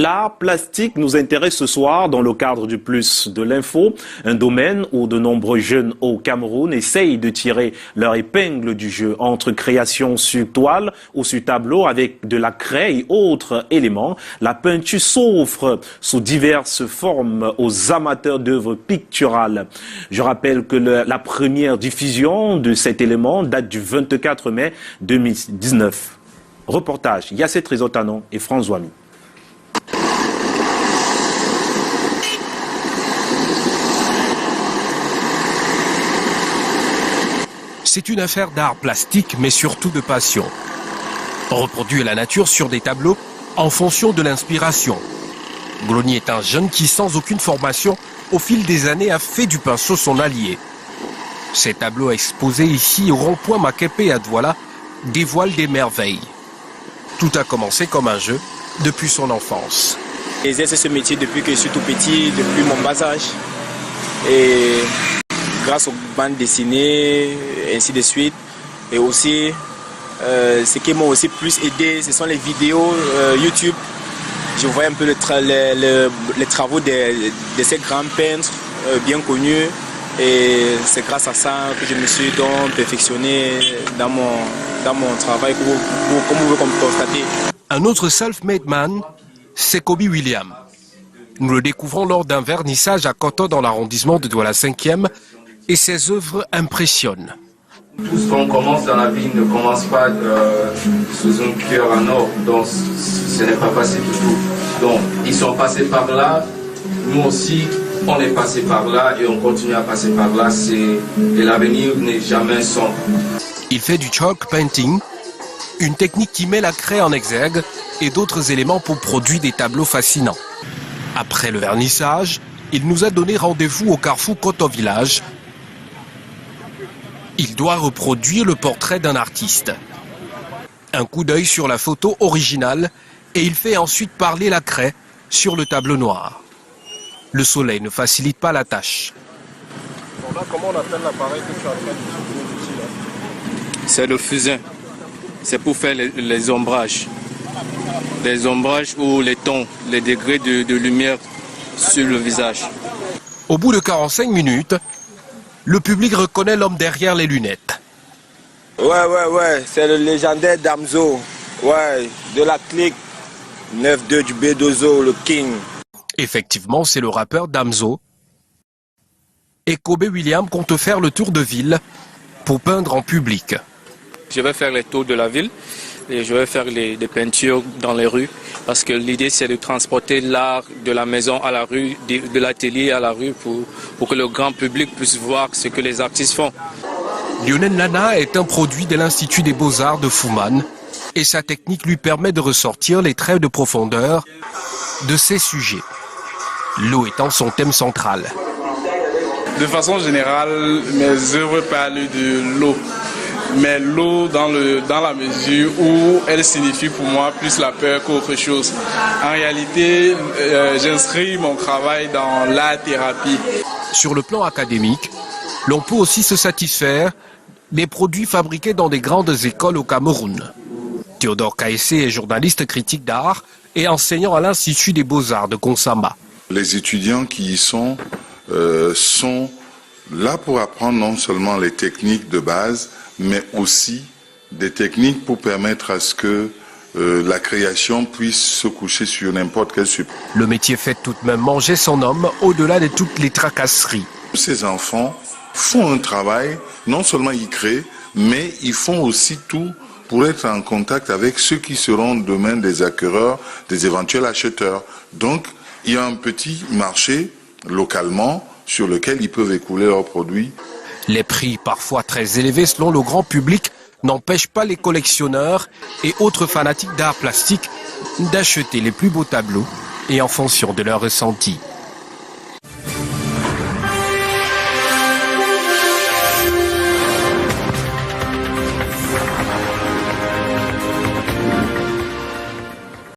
L'art plastique nous intéresse ce soir dans le cadre du Plus de l'info, un domaine où de nombreux jeunes au Cameroun essayent de tirer leur épingle du jeu entre création sur toile ou sur tableau avec de la craie et autres éléments. La peinture s'offre sous diverses formes aux amateurs d'œuvres picturales. Je rappelle que la première diffusion de cet élément date du 24 mai 2019. Reportage Yassé Trézotanon et François Zouami. C'est une affaire d'art plastique, mais surtout de passion. Reproduire la nature sur des tableaux en fonction de l'inspiration. Glony est un jeune qui, sans aucune formation, au fil des années, a fait du pinceau son allié. Ces tableaux exposés ici au rond-point Makepe à Douala dévoilent des merveilles. Tout a commencé comme un jeu depuis son enfance. J'exerce ce métier depuis que je suis tout petit, depuis mon bas âge. Et grâce aux bandes dessinées, ainsi de suite. Et aussi, ce qui m'a aussi plus aidé, ce sont les vidéos YouTube. Je vois un peu les travaux de ces grands peintres bien connus. Et c'est grâce à ça que je me suis donc perfectionné dans mon travail, comme vous pouvez constater. Un autre self-made man, c'est Kobe William. Nous le découvrons lors d'un vernissage à Koto dans l'arrondissement de Douala 5e et ses œuvres impressionnent. Tout ce qu'on commence dans la vie ne commence pas sous un cœur en or, donc ce n'est pas facile du tout. Donc ils sont passés par là, nous aussi on est passé par là et on continue à passer par là, et l'avenir n'est jamais sombre. Il fait du chalk painting, une technique qui met la craie en exergue et d'autres éléments pour produire des tableaux fascinants. Après le vernissage, il nous a donné rendez-vous au carrefour Koto Village. Il doit reproduire le portrait d'un artiste. Un coup d'œil sur la photo originale et il fait ensuite parler la craie sur le tableau noir. Le soleil ne facilite pas la tâche. Bon là, comment on appelle l'appareil que tu as en train d'utiliser là? C'est le fusain. C'est pour faire les ombrages. Les ombrages ou les tons, les degrés de lumière sur le visage. Au bout de 45 minutes, le public reconnaît l'homme derrière les lunettes. Ouais, c'est le légendaire Damso. Ouais, de la clique 9-2 du B2O, le King. Effectivement, c'est le rappeur Damso. Et Kobe William compte faire le tour de ville pour peindre en public. Je vais faire les tours de la ville et je vais faire des peintures dans les rues parce que l'idée c'est de transporter l'art de la maison à la rue, de l'atelier à la rue pour que le grand public puisse voir ce que les artistes font. Lionel Nana est un produit de l'Institut des Beaux-Arts de Fouman et sa technique lui permet de ressortir les traits de profondeur de ses sujets. L'eau étant son thème central. De façon générale, mes œuvres parlent de l'eau. Mais l'eau dans la mesure où elle signifie pour moi plus la peur qu'autre chose. En réalité, j'inscris mon travail dans l'art-thérapie. Sur le plan académique, l'on peut aussi se satisfaire des produits fabriqués dans des grandes écoles au Cameroun. Théodore Kaessé est journaliste critique d'art et enseignant à l'Institut des Beaux-Arts de Konsamba. Les étudiants qui y sont là pour apprendre non seulement les techniques de base, mais aussi des techniques pour permettre à ce que la création puisse se coucher sur n'importe quel support. Le métier fait tout de même manger son homme au-delà de toutes les tracasseries. Ces enfants font un travail, non seulement ils créent, mais ils font aussi tout pour être en contact avec ceux qui seront demain des acquéreurs, des éventuels acheteurs. Donc, il y a un petit marché localement sur lequel ils peuvent écouler leurs produits. Les prix, parfois très élevés selon le grand public, n'empêchent pas les collectionneurs et autres fanatiques d'art plastique d'acheter les plus beaux tableaux et en fonction de leur ressenti.